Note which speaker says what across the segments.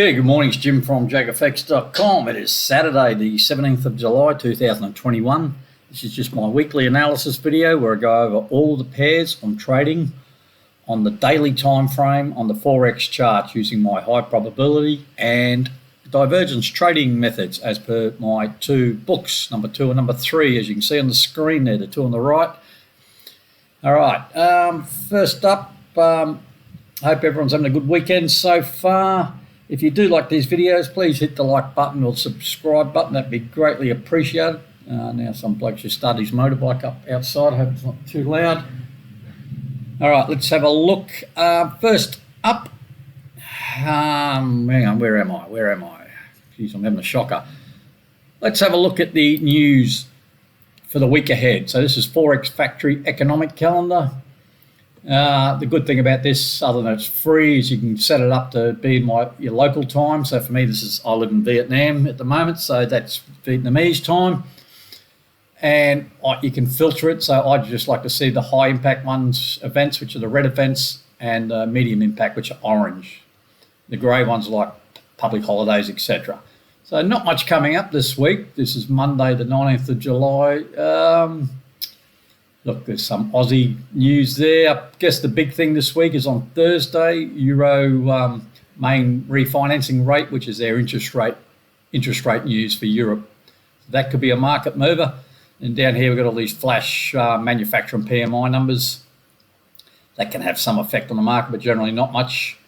Speaker 1: Yeah, good morning. It's Jim from JAGfx.com. It is Saturday, the 17th of July, 2021. This is just my weekly analysis video where I go over all the pairs I'm trading on the daily time frame on the Forex chart using my high probability and divergence trading methods as per my two books, number 2 and number 3, as you can see on the screen there, the two on the right. All right, first up, hope everyone's having a good weekend so far. If you do like these videos, please hit the like button or subscribe button. That'd be greatly appreciated. Now some bloke's just started his motorbike up outside. I hope it's not too loud. All right, let's have a look. First up, hang on, where am I? Jeez, I'm having a shocker. Let's have a look at the news for the week ahead. So this is Forex Factory Economic Calendar. The good thing about this, other than it's free, is you can set it up to be in your local time. So for me, I live in Vietnam at the moment, so that's Vietnamese time. And you can filter it. So I'd just like to see the high impact events, which are the red events, and medium impact, which are orange. The grey ones are like public holidays, etc. So not much coming up this week. This is Monday, the 19th of July. Look, there's some Aussie news there. I guess the big thing this week is on Thursday, Euro main refinancing rate, which is their interest rate news for Europe. So that could be a market mover. And down here, we've got all these flash manufacturing PMI numbers. That can have some effect on the market, but generally not much.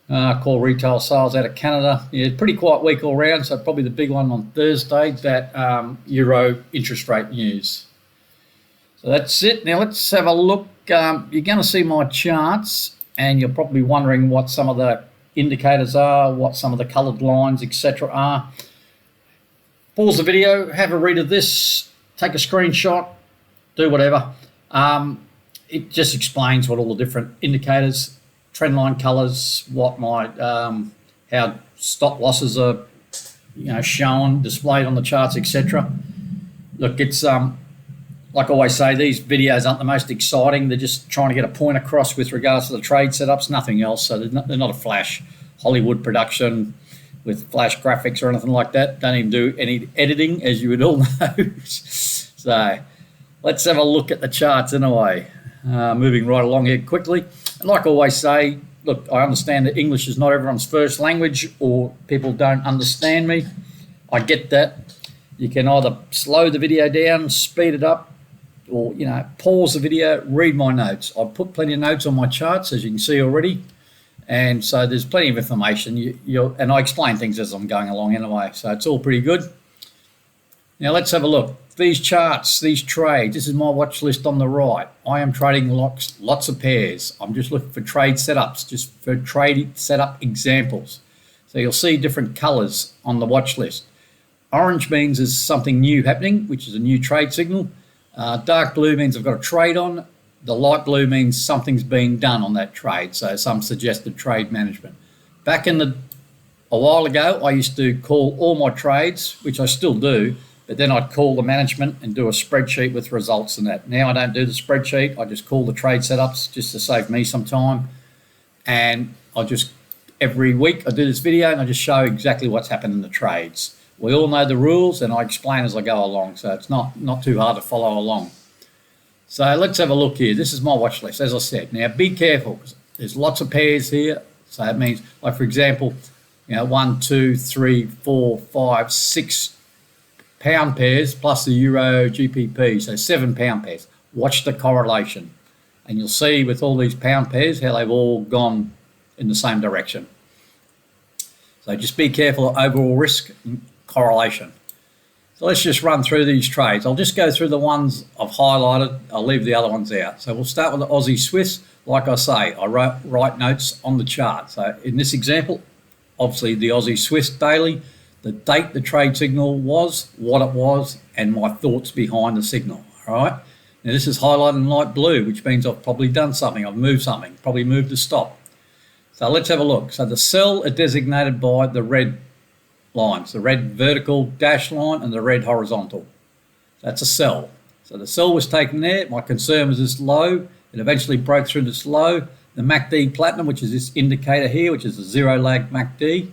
Speaker 1: Core retail sales out of Canada. Yeah, pretty quiet week all round. So probably the big one on Thursday, that Euro interest rate news. So that's it. Now let's have a look. You're going to see my charts, and you're probably wondering what some of the indicators are, what some of the coloured lines, etc. are. Pause the video, have a read of this, take a screenshot, do whatever. It just explains what all the different indicators, trend line colours, what how stop losses are, shown, displayed on the charts, etc. Look, it's like I always say, these videos aren't the most exciting. They're just trying to get a point across with regards to the trade setups, nothing else. So they're not a flash Hollywood production with flash graphics or anything like that. Don't even do any editing, as you would all know. So let's have a look at the charts anyway. Moving right along here quickly. And like I always say, look, I understand that English is not everyone's first language, or people don't understand me. I get that. You can either slow the video down, speed it up, or pause the video, read my notes. I've put plenty of notes on my charts, as you can see already, and so there's plenty of information. And I explain things as I'm going along anyway, so it's all pretty good. Now let's have a look. These charts, these trades, this is my watch list on the right. I am trading lots of pairs. I'm just looking for trade setups, just for trade setup examples. So you'll see different colors on the watch list. Orange means there's something new happening, which is a new trade signal. Dark blue means I've got a trade on. The light blue means something's being done on that trade, so some suggested trade management. Back a while ago, I used to call all my trades, which I still do, but then I'd call the management and do a spreadsheet with results and that. Now I don't do the spreadsheet. I just call the trade setups just to save me some time. And every week I do this video and I just show exactly what's happened in the trades. We all know the rules, and I explain as I go along, so it's not too hard to follow along. So let's have a look here. This is my watch list, as I said. Now be careful, because there's lots of pairs here. So that means, like for example, 1, 2, 3, 4, 5, 6 pound pairs plus the Euro GBP, so 7 pound pairs. Watch the correlation, and you'll see with all these pound pairs how they've all gone in the same direction. So just be careful of overall risk correlation. So let's just run through these trades. I'll just go through the ones I've highlighted. I'll leave the other ones out. So we'll start with the Aussie Swiss. Like I say, I write notes on the chart. So in this example, obviously the Aussie Swiss daily, the date the trade signal was, what it was, and my thoughts behind the signal. All right. Now this is highlighted in light blue, which means I've probably done something. I've moved something, probably moved a stop. So let's have a look. So the sell are designated by the red lines, the red vertical dash line and the red horizontal. That's a sell. So the sell was taken there. My concern was this low. It eventually broke through this low. The MACD platinum, which is this indicator here, which is a zero lag MACD,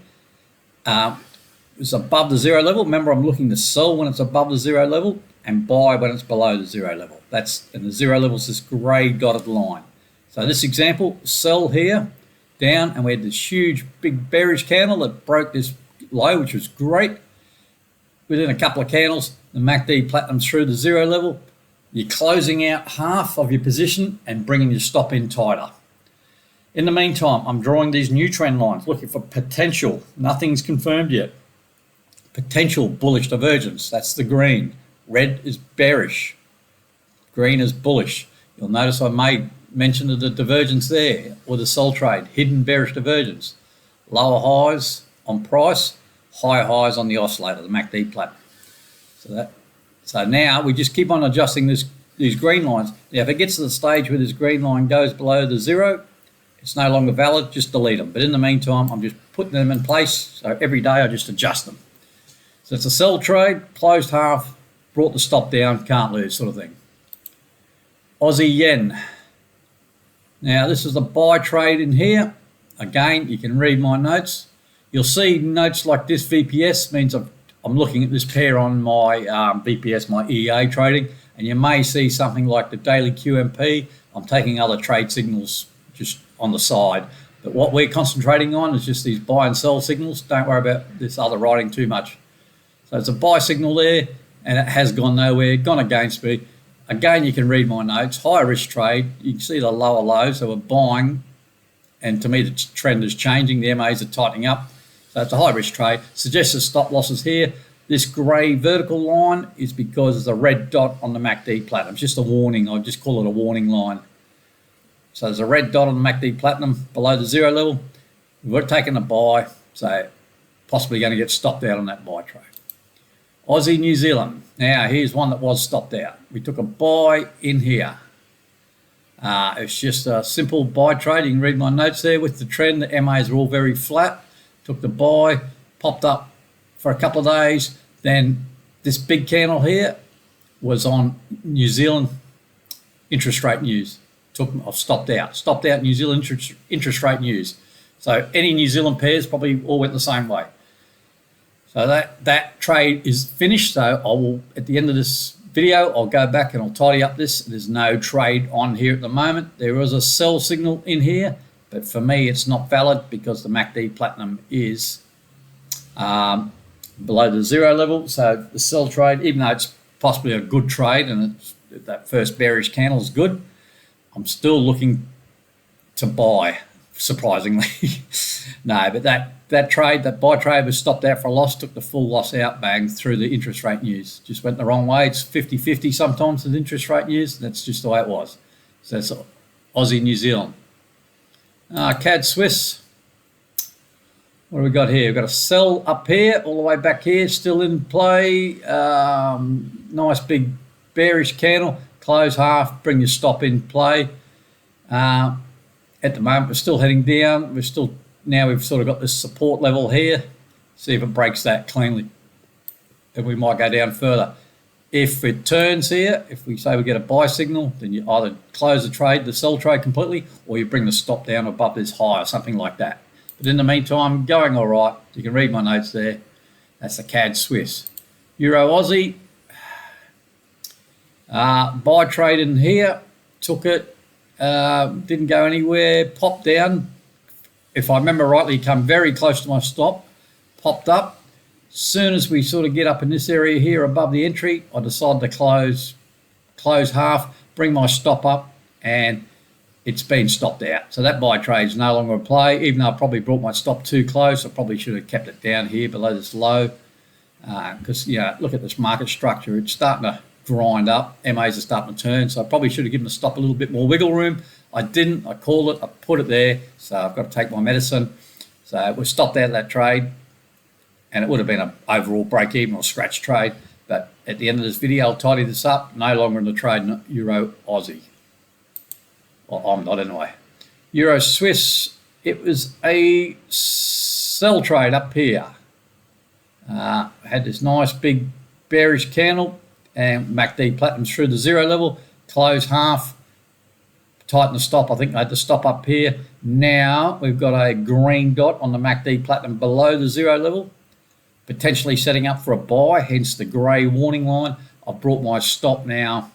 Speaker 1: It's above the zero level. Remember, I'm looking to sell when it's above the zero level and buy when it's below the zero level. And the zero level is this grey dotted line. So this example, sell here, down, and we had this huge big bearish candle that broke this low, which was great. Within a couple of candles, the MACD platinum's through the zero level. You're closing out half of your position and bringing your stop in tighter. In the meantime, I'm drawing these new trend lines, looking for potential. Nothing's confirmed yet. Potential bullish divergence. That's the green. Red is bearish. Green is bullish. You'll notice I made mention of the divergence there, or the sell trade, hidden bearish divergence. Lower highs on price, higher highs on the oscillator, the MACD platinum. So now we just keep on adjusting these green lines. Now, if it gets to the stage where this green line goes below the zero, it's no longer valid, just delete them. But in the meantime, I'm just putting them in place. So every day I just adjust them. So it's a sell trade, closed half, brought the stop down, can't lose sort of thing. Aussie Yen. Now this is the buy trade in here. Again, you can read my notes. You'll see notes like this VPS means I'm looking at this pair on my VPS, my EA trading, and you may see something like the daily QMP. I'm taking other trade signals just on the side. But what we're concentrating on is just these buy and sell signals. Don't worry about this other writing too much. So it's a buy signal there, and it has gone nowhere, gone against me. Again, you can read my notes. High risk trade. You can see the lower lows. So we're buying, and to me the trend is changing. The MAs are tightening up. So it's a high risk trade. Suggested stop losses here. This grey vertical line is because there's a red dot on the MACD platinum. It's just a warning. I just call it a warning line. So there's a red dot on the MACD platinum below the zero level. We're taking a buy, so possibly going to get stopped out on that buy trade. Aussie New Zealand. Now here's one that was stopped out. We took a buy in here. It's just a simple buy trade. You can read my notes there with the trend. The MAs are all very flat. Took the buy, popped up for a couple of days. Then this big candle here was on New Zealand interest rate news. I've stopped out New Zealand interest rate news. So any New Zealand pairs probably all went the same way. So that trade is finished. So I will, at the end of this video, I'll go back and I'll tidy up this. There's no trade on here at the moment. There was a sell signal in here, but for me it's not valid because the MACD platinum is below the zero level. So the sell trade, even though it's possibly a good trade and that first bearish candle is good, I'm still looking to buy, surprisingly. No, but that trade, that buy trade was stopped out for a loss, took the full loss out, bang, through the interest rate news. Just went the wrong way. It's 50-50 sometimes with interest rate news. That's just the way it was. So that's Aussie New Zealand. CAD Swiss. What do we got here? We've got a sell up here, all the way back here, still in play. Nice big bearish candle. Close half, bring your stop in play. At the moment, we're still heading down. We've sort of got this support level here. See if it breaks that cleanly. Then we might go down further. If it turns here, if we say we get a buy signal, then you either close the trade, the sell trade completely, or you bring the stop down above this high or something like that. But in the meantime, going all right. You can read my notes there. That's the CAD Swiss. Euro Aussie. Buy trade in here, took it, didn't go anywhere, popped down. If I remember rightly, come very close to my stop, popped up. Soon as we sort of get up in this area here above the entry, I decided to close half, bring my stop up, and it's been stopped out. So that buy trade is no longer in play, even though I probably brought my stop too close. I probably should have kept it down here below this low because, look at this market structure. It's starting to grind up. MAs are starting to turn, so I probably should have given the stop a little bit more wiggle room. I didn't. I called it. I put it there, so I've got to take my medicine. So we stopped out of that trade, and it would have been an overall break-even or scratch trade. But at the end of this video, I'll tidy this up. No longer in the trade, Euro Aussie. Well, I'm not anyway. Euro Swiss, it was a sell trade up here. Had this nice big bearish candle, and MACD platinum through the zero level, close half, tighten the stop. I think I had to stop up here. Now we've got a green dot on the MACD Platinum below the 0 level, potentially setting up for a buy, hence the grey warning line. I've brought my stop now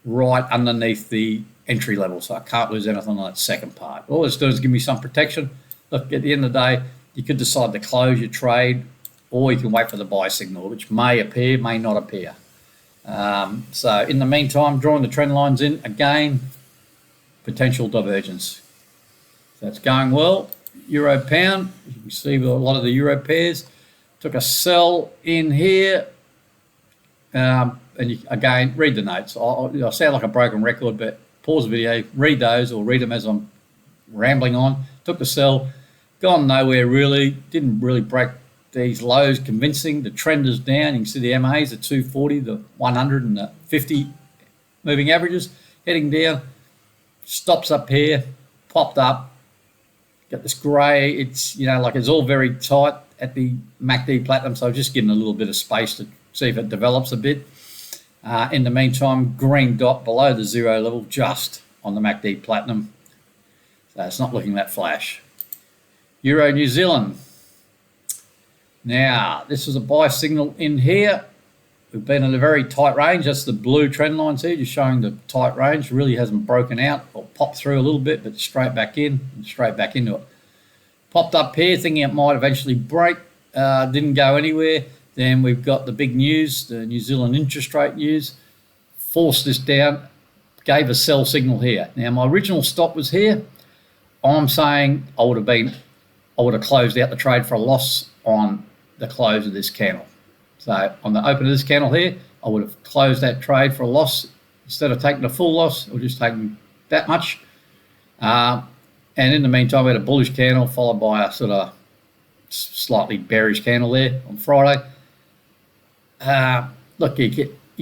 Speaker 1: right underneath the entry level, so I can't lose anything on that second part. All it's doing is give me some protection. Look, at the end of the day, you could decide to close your trade, or you can wait for the buy signal, which may appear, may not appear. So in the meantime, drawing the trend lines in, again, potential divergence. So it's going well. Euro pound, you can see with a lot of the euro pairs, took a sell in here. And again, read the notes. I sound like a broken record, but pause the video, read those, or read them as I'm rambling on. Took the sell, gone nowhere really, didn't really break these lows convincing. The trend is down. You can see the MAs, the 240, the 100 and the 50 moving averages heading down. Stops up here, popped up. Got this grey. It's, you know, like it's all very tight at the MACD Platinum, so I've just given a little bit of space to see if it develops a bit. In the meantime, green dot below the 0 level, just on the MACD Platinum. So it's not looking that flash. Euro New Zealand. Now, this is a buy signal in here. We've been in a very tight range. That's the blue trend lines here, just showing the tight range. Really hasn't broken out or popped through a little bit, but straight back in and straight back into it. Popped up here, thinking it might eventually break. Didn't go anywhere. Then we've got the big news, the New Zealand interest rate news. Forced this down, gave a sell signal here. Now, my original stop was here. I'm saying I would have closed out the trade for a loss on the close of this candle. So on the open of this candle here, I would have closed that trade for a loss. Instead of taking the full loss, or just taking that much. And in the meantime, we had a bullish candle followed by a sort of slightly bearish candle there on Friday. Look, you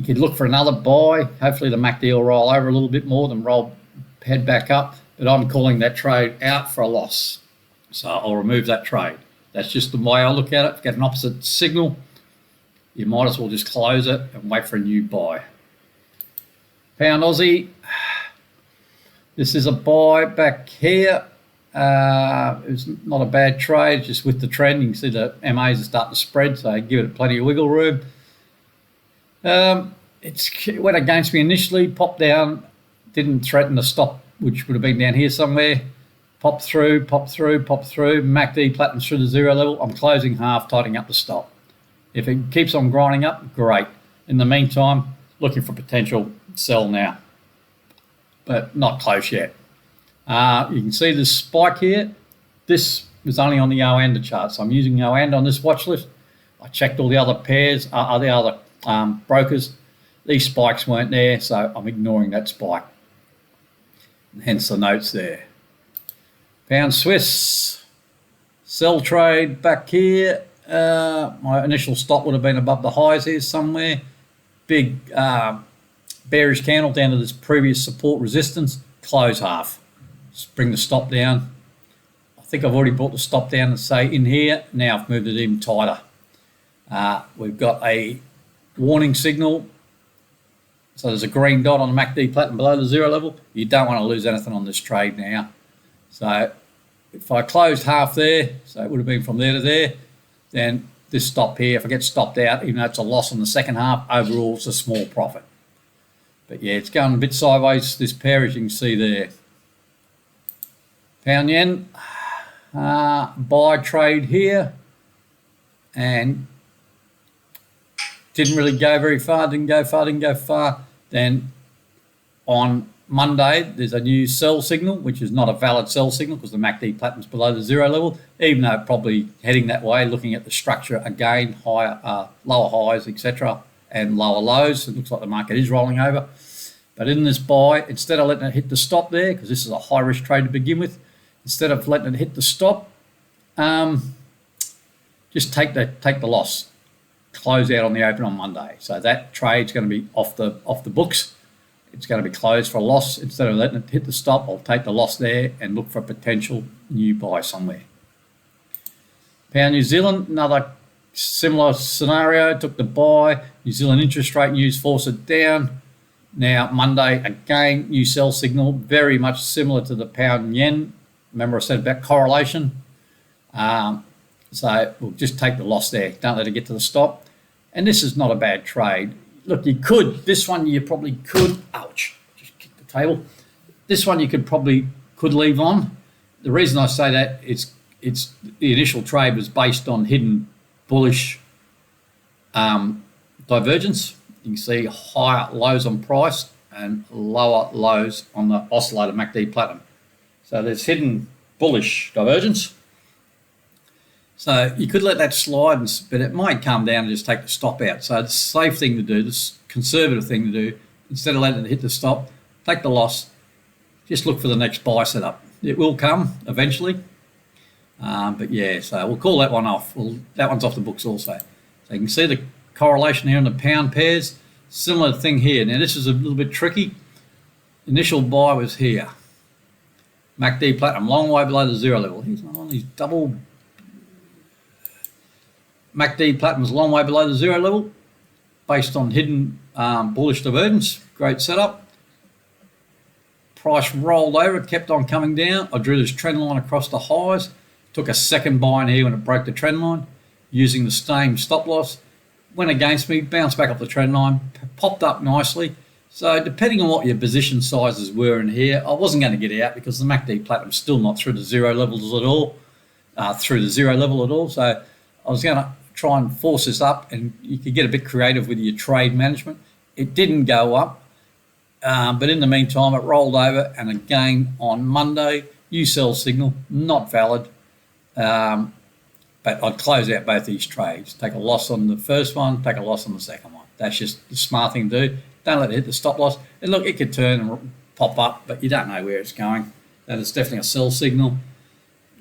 Speaker 1: could look for another buy. Hopefully the MACD will roll over a little bit more than head back up. But I'm calling that trade out for a loss. So I'll remove that trade. That's just the way I look at it. If you get an opposite signal, you might as well just close it and wait for a new buy. Pound Aussie. This is a buy back here. It's not a bad trade, just with the trend. You can see the MAs are starting to spread, so give it plenty of wiggle room. It went against me initially, popped down, didn't threaten the stop, which would have been down here somewhere. Popped through, popped through, popped through. MACD Platinum through the 0 level. I'm closing half, tightening up the stop. If it keeps on grinding up, great. In the meantime, looking for potential sell now, but not close yet. You can see this spike here. This was only on the Oanda chart, so I'm using Oanda on this watch list. I checked all the other pairs, the other brokers. These spikes weren't there, so I'm ignoring that spike. And hence the notes there. Pound Swiss, sell trade back here. My initial stop would have been above the highs here somewhere. Big bearish candle down to this previous support resistance. Close half. Just bring the stop down. I think I've already brought the stop down to say in here. Now I've moved it even tighter. We've got a warning signal. So there's a green dot on the MACD Platinum below the 0 level. You don't want to lose anything on this trade now. So if I closed half there, so it would have been from there to there, then this stop here, if I get stopped out, even though it's a loss on the second half, overall it's a small profit. But yeah, it's going a bit sideways, this pair, as you can see there. Pound yen, buy trade here, and didn't really go very far, didn't go far. Then on Monday, there's a new sell signal, which is not a valid sell signal because the MACD Platinum's below the 0 level, even though probably heading that way, looking at the structure again, higher, lower highs, etc., and lower lows. It looks like the market is rolling over. But in this buy, instead of letting it hit the stop there, because this is a high risk trade to begin with, instead of letting it hit the stop, just take the loss, close out on the open on Monday. So that trade's going to be off the books. It's going to be closed for a loss. Instead of letting it hit the stop, I'll take the loss there and look for a potential new buy somewhere. Pound New Zealand, another similar scenario. Took the buy. New Zealand interest rate news forced it down. Now, Monday, again, new sell signal, very much similar to the pound yen. Remember I said about correlation? So we'll just take the loss there. Don't let it get to the stop. And this is not a bad trade. Look, you could, this one you probably could, ouch, just kick the table. This one you could leave on. The reason I say that, it's the initial trade was based on hidden bullish divergence. You can see higher lows on price and lower lows on the oscillator MACD Platinum. So there's hidden bullish divergence. So you could let that slide, but it might come down and just take the stop out. So the safe thing to do, the conservative thing to do, instead of letting it hit the stop, take the loss, just look for the next buy setup. It will come eventually. But yeah, so we'll call that one off. That one's off the books also. So you can see the correlation here in the pound pairs. Similar thing here. Now this is a little bit tricky. Initial buy was here. MACD Platinum, long way below the zero level. Here's on these double. MACD Platinum's a long way below the zero level, based on hidden bullish divergence. Great setup. Price rolled over, it kept on coming down. I drew this trend line across the highs. Took a second buy in here when it broke the trend line, using the same stop loss. Went against me, bounced back off the trend line, popped up nicely. So depending on what your position sizes were in here, I wasn't going to get out because the MACD Platinum's still not through the zero levels at all, So I was going to try and force this up, and you could get a bit creative with your trade management. It didn't go up, but in the meantime, it rolled over, and again on Monday, new sell signal, not valid. But I'd close out both these trades. Take a loss on the first one, take a loss on the second one. That's just the smart thing to do. Don't let it hit the stop loss. And look, it could turn and pop up, but you don't know where it's going. That is definitely a sell signal.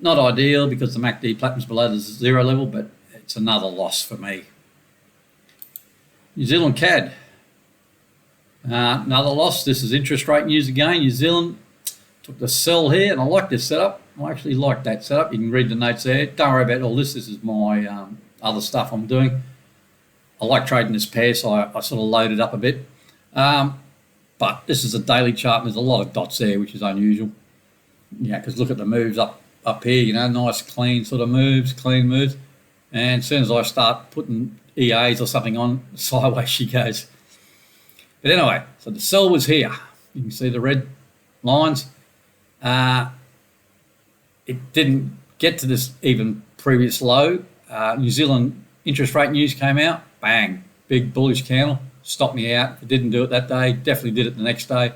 Speaker 1: Not ideal because the MACD Platinum's below the zero level, but it's another loss for me. New Zealand CAD. Another loss. This is interest rate news again. New Zealand took the sell here, and I like this setup. I actually like that setup. You can read the notes there. Don't worry about all this. This is my other stuff I'm doing. I like trading this pair, so I sort of load it up a bit. But this is a daily chart, and there's a lot of dots there, which is unusual. Yeah, because look at the moves up here, you know, nice clean sort of moves, clean moves. And as soon as I start putting EAs or something on, sideways she goes. But anyway, so the sell was here. You can see the red lines. It didn't get to this even previous low. New Zealand interest rate news came out. Bang, big bullish candle. Stopped me out. It didn't do it that day. Definitely did it the next day.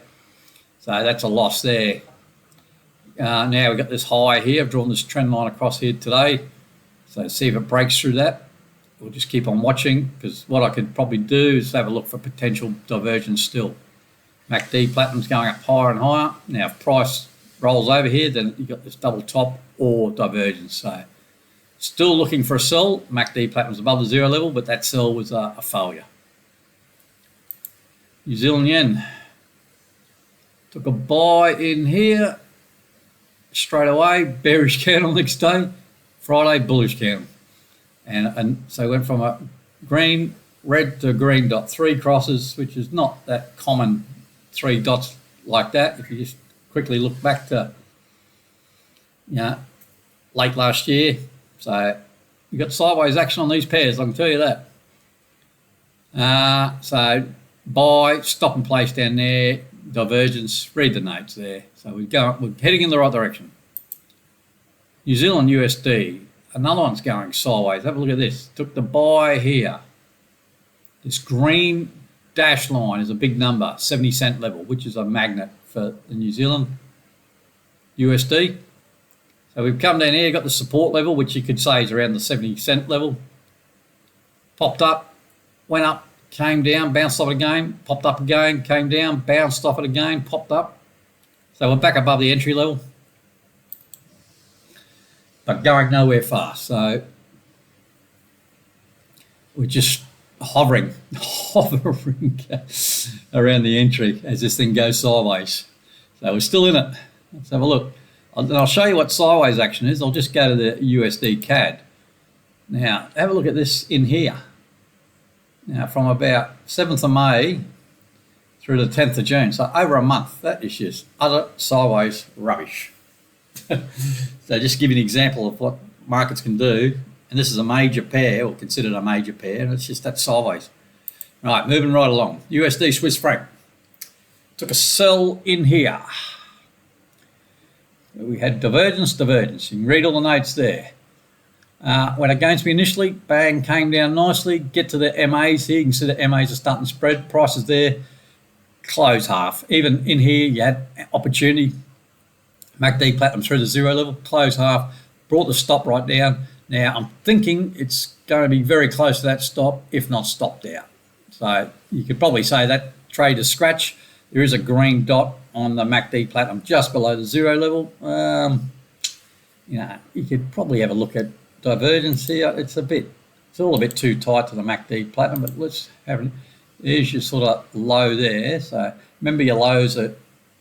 Speaker 1: So that's a loss there. Now we've got this high here. I've drawn this trend line across here today. So see if it breaks through that. We'll just keep on watching, because what I could probably do is have a look for potential divergence still. MACD Platinum's going up higher and higher. Now if price rolls over here, then you've got this double top or divergence. So still looking for a sell. MACD Platinum's above the zero level, but that sell was a failure. New Zealand Yen. Took a buy in here straight away. Bearish candle next day. Friday, bullish candle. And so went from a green, red to green dot, 3 crosses, which is not that common, 3 dots like that. If you just quickly look back to, late last year. So you got sideways action on these pairs, I can tell you that. So buy, stop and place down there, divergence, read the notes there. So we're heading in the right direction. New Zealand USD, another one's going sideways. Have a look at this. Took the buy here. This green dash line is a big number, 70 cent level, which is a magnet for the New Zealand USD. So we've come down here, got the support level, which you could say is around the 70 cent level. Popped up, went up, came down, bounced off it again, popped up again, came down, bounced off it again, popped up. So we're back above the entry level, but going nowhere fast. So we're just hovering around the entry as this thing goes sideways. So we're still in it. Let's have a look. And I'll show you what sideways action is. I'll just go to the USD CAD. Now, have a look at this in here. Now, from about 7th of May through the 10th of June. So over a month. That is just utter sideways rubbish. So just give you an example of what markets can do. And this is a major pair, or considered a major pair, and it's just that sideways. Right, moving right along. USD Swiss Franc. Took a sell in here. We had divergence. You can read all the notes there. Went against me initially, bang, came down nicely. Get to the MAs here. You can see the MAs are starting to spread. Prices there, close half. Even in here, you had opportunity. MACD Platinum through the zero level, close half, brought the stop right down. Now, I'm thinking it's going to be very close to that stop, if not stopped out. So you could probably say that trade is scratch. There is a green dot on the MACD Platinum just below the zero level. You could probably have a look at divergence here. It's all a bit too tight to the MACD Platinum, but let's have it. There's your sort of low there. So remember, your lows are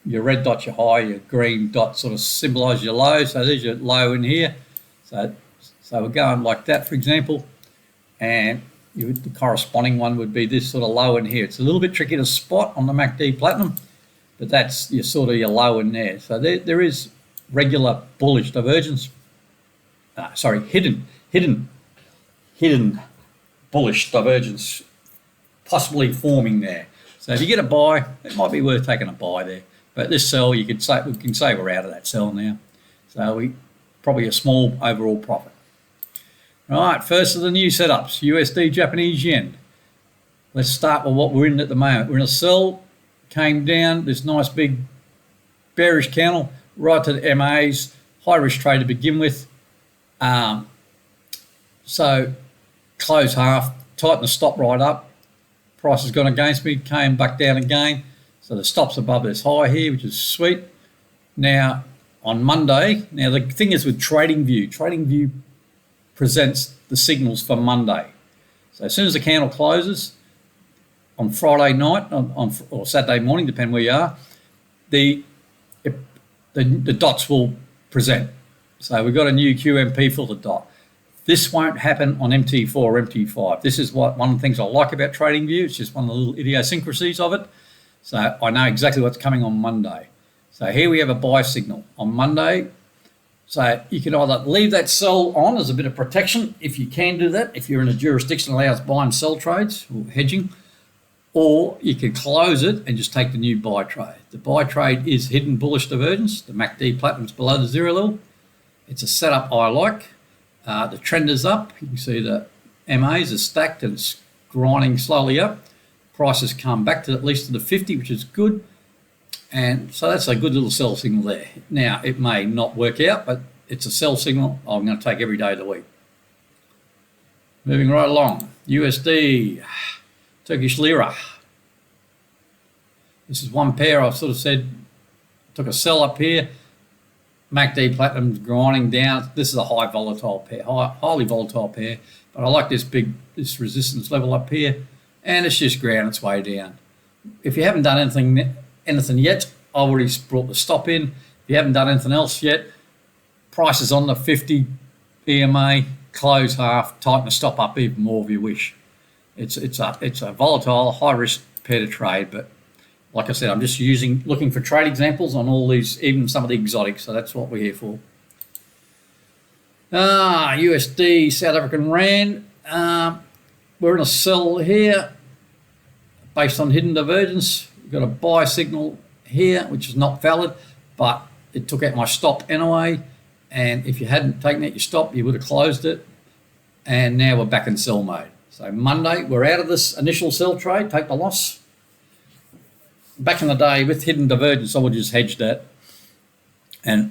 Speaker 1: your red dot, your high, your green dot sort of symbolise your low. So there's your low in here. So we're going like that, for example, and the corresponding one would be this sort of low in here. It's a little bit tricky to spot on the MACD Platinum, but that's your sort of your low in there. So there is regular bullish divergence. Hidden bullish divergence possibly forming there. So if you get a buy, it might be worth taking a buy there. But this sell, we can say we're out of that sell now. So probably a small overall profit. Right, first of the new setups, USD Japanese Yen. Let's start with what we're in at the moment. We're in a sell, came down, this nice big bearish candle, right to the MAs, high risk trade to begin with. So close half, tighten the stop right up. Price has gone against me, came back down again. So the stop's above this high here, which is sweet. Now, on Monday, now the thing is with TradingView presents the signals for Monday. So as soon as the candle closes on Friday night or Saturday morning, depending where you are, the dots will present. So we've got a new QMP filter dot. This won't happen on MT4 or MT5. This is one of the things I like about TradingView. It's just one of the little idiosyncrasies of it. So I know exactly what's coming on Monday. So here we have a buy signal on Monday. So you can either leave that sell on as a bit of protection, if you can do that, if you're in a jurisdiction that allows buy and sell trades or hedging, or you can close it and just take the new buy trade. The buy trade is hidden bullish divergence. The MACD Platinum's below the zero level. It's a setup I like. The trend is up. You can see the MAs are stacked and it's grinding slowly up. Prices come back to at least to the 50, which is good. And so that's a good little sell signal there. Now, it may not work out, but it's a sell signal I'm going to take every day of the week. Moving right along, USD Turkish Lira. This is one pair I've sort of said, took a sell up here. MACD Platinum's grinding down. This is a high volatile pair, highly volatile pair. But I like this resistance level up here, and it's just ground its way down. If you haven't done anything yet, I already brought the stop in. If you haven't done anything else yet, price is on the 50 EMA, close half, tighten the stop up even more if you wish. It's a volatile, high risk pair to trade, but like I said, I'm just looking for trade examples on all these, even some of the exotics, so that's what we're here for. USD South African Rand. We're in a sell here based on hidden divergence. We've got a buy signal here, which is not valid, but it took out my stop anyway. And if you hadn't taken out your stop, you would have closed it. And now we're back in sell mode. So Monday, we're out of this initial sell trade, take the loss. Back in the day with hidden divergence, I would just hedge that,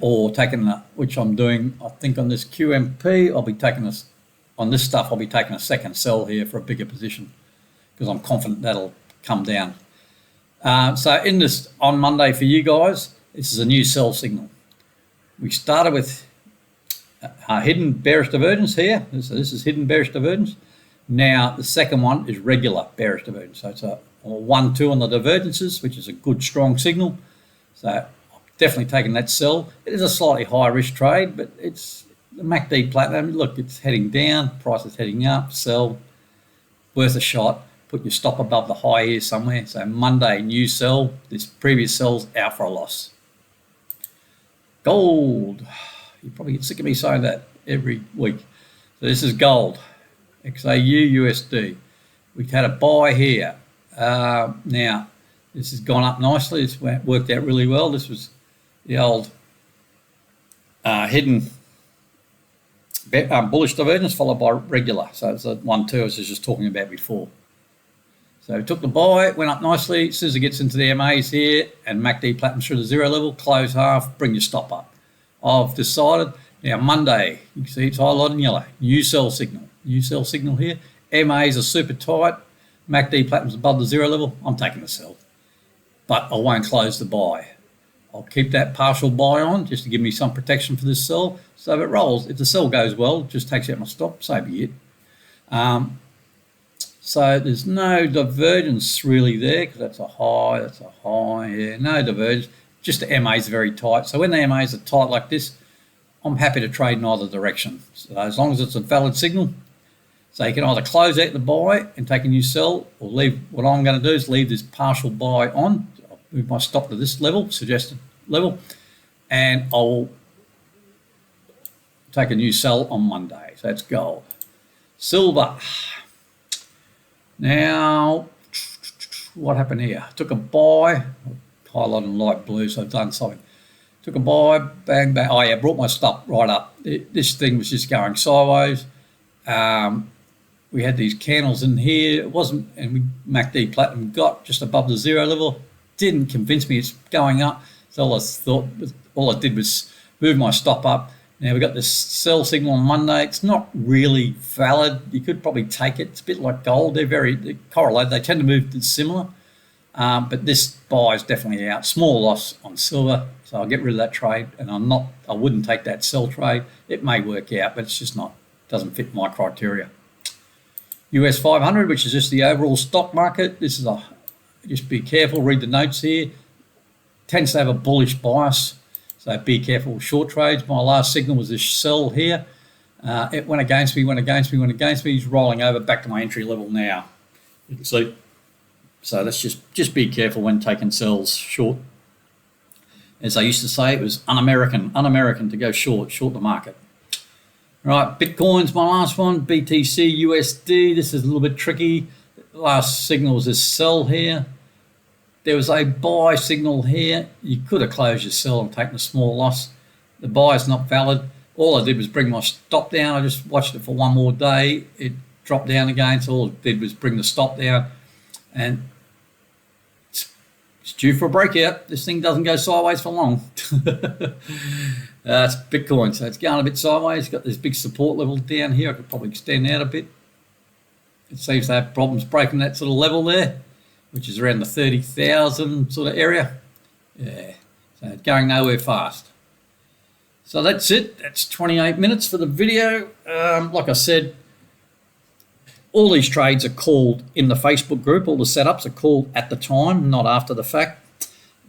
Speaker 1: or taking which I'm doing. I think on this QMP, I'll be taking this on this stuff. I'll be taking a second sell here for a bigger position because I'm confident that'll come down. So in this on Monday for you guys, this is a new sell signal. We started with hidden bearish divergence here. This is hidden bearish divergence. Now the second one is regular bearish divergence. So it's a 1-2 on the divergences, which is a good strong signal. So I'm definitely taking that sell. It is a slightly high risk trade, but it's the MACD Platinum. Look, it's heading down, price is heading up, sell, worth a shot. put your stop above the high here somewhere. So Monday, new sell. This previous sell's out for a loss. Gold. You probably get sick of me saying that every week. So this is gold. XAU USD. We had a buy here. Now, this has gone up nicely. It's worked out really well. This was the old hidden bullish divergence followed by regular. So it's the 1-2 I was just talking about before. So we took the buy, went up nicely. As soon as it gets into the MAs here and MACD platinum through the 0 level, close half, bring your stop up. I've decided, now Monday, you can see it's highlighted in yellow, new sell signal. New sell signal here. MAs are super tight. MACD platinum's above the 0 level. I'm taking the sell. But I won't close the buy. I'll keep that partial buy on just to give me some protection for this sell. So if it rolls, if the sell goes well, just takes out my stop, so be it. So there's no divergence really there because that's a high, yeah, no divergence. Just the MAs are very tight. So when the MAs are tight like this, I'm happy to trade in either direction. So as long as it's a valid signal, so you can either close out the buy and take a new sell, or leave. What I'm going to do is leave this partial buy on. I'll move my stop to this level, suggested level, and I'll take a new sell on Monday. So that's gold. Silver. Now, what happened here? I took a buy, highlighted in light blue, so I've done something. Took a buy, bang, bang. Oh yeah, brought my stop right up. This thing was just going sideways. We had these candles in here. It wasn't, and we MACD platinum got just above the 0 level. Didn't convince me it's going up. So all I did was move my stop up. Now we got this sell signal on Monday. It's not really valid. You could probably take it. It's a bit like gold. They correlate. They tend to move similar. But this buy is definitely out. Small loss on silver. So I'll get rid of that trade, and I wouldn't take that sell trade. It may work out, but it's just doesn't fit my criteria. US 500, which is just the overall stock market. This is just be careful, read the notes here. Tends to have a bullish bias, so be careful with short trades. My last signal was this sell here. It went against me, went against me, went against me. He's rolling over back to my entry level now. You can see. So let's just be careful when taking sells short. As I used to say, it was un-American to go short the market. Right, Bitcoin's my last one, BTC USD. This is a little bit tricky. The last signal was this sell here. There was a buy signal here. You could have closed your sell and taken a small loss. The buy is not valid. All I did was bring my stop down. I just watched it for one more day. It dropped down again, so all it did was bring the stop down. And it's due for a breakout. This thing doesn't go sideways for long. It's Bitcoin, so it's going a bit sideways. It's got this big support level down here. I could probably extend out a bit. It seems to have problems breaking that sort of level there, which is around the 30,000 sort of area. Yeah, so it's going nowhere fast. So that's it. That's 28 minutes for the video. Like I said, all these trades are called in the Facebook group. All the setups are called at the time, not after the fact.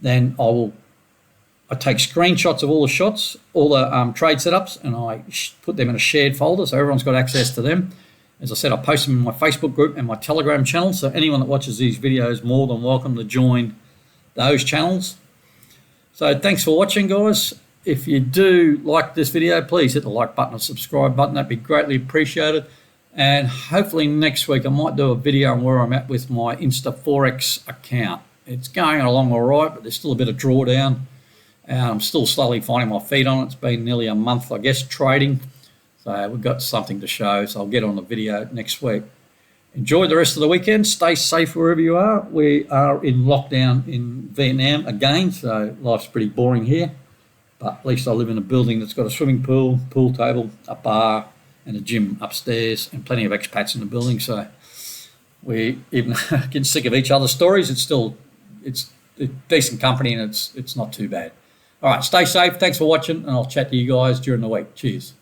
Speaker 1: Then I take screenshots of all the shots, all the trade setups, and I put them in a shared folder so everyone's got access to them. As I said, I post them in my Facebook group and my Telegram channel, so anyone that watches these videos is more than welcome to join those channels. So thanks for watching, guys. If you do like this video, please hit the like button and subscribe button. That'd be greatly appreciated. And hopefully next week I might do a video on where I'm at with my Insta Forex account. It's going along all right, but there's still a bit of drawdown. I'm still slowly finding my feet on it. It's been nearly a month, I guess, trading. So we've got something to show, so I'll get on the video next week. Enjoy the rest of the weekend. Stay safe wherever you are. We are in lockdown in Vietnam again, so life's pretty boring here. But at least I live in a building that's got a swimming pool, pool table, a bar, and a gym upstairs, and plenty of expats in the building. So we even get sick of each other's stories. It's decent company, and it's not too bad. All right, stay safe. Thanks for watching, and I'll chat to you guys during the week. Cheers.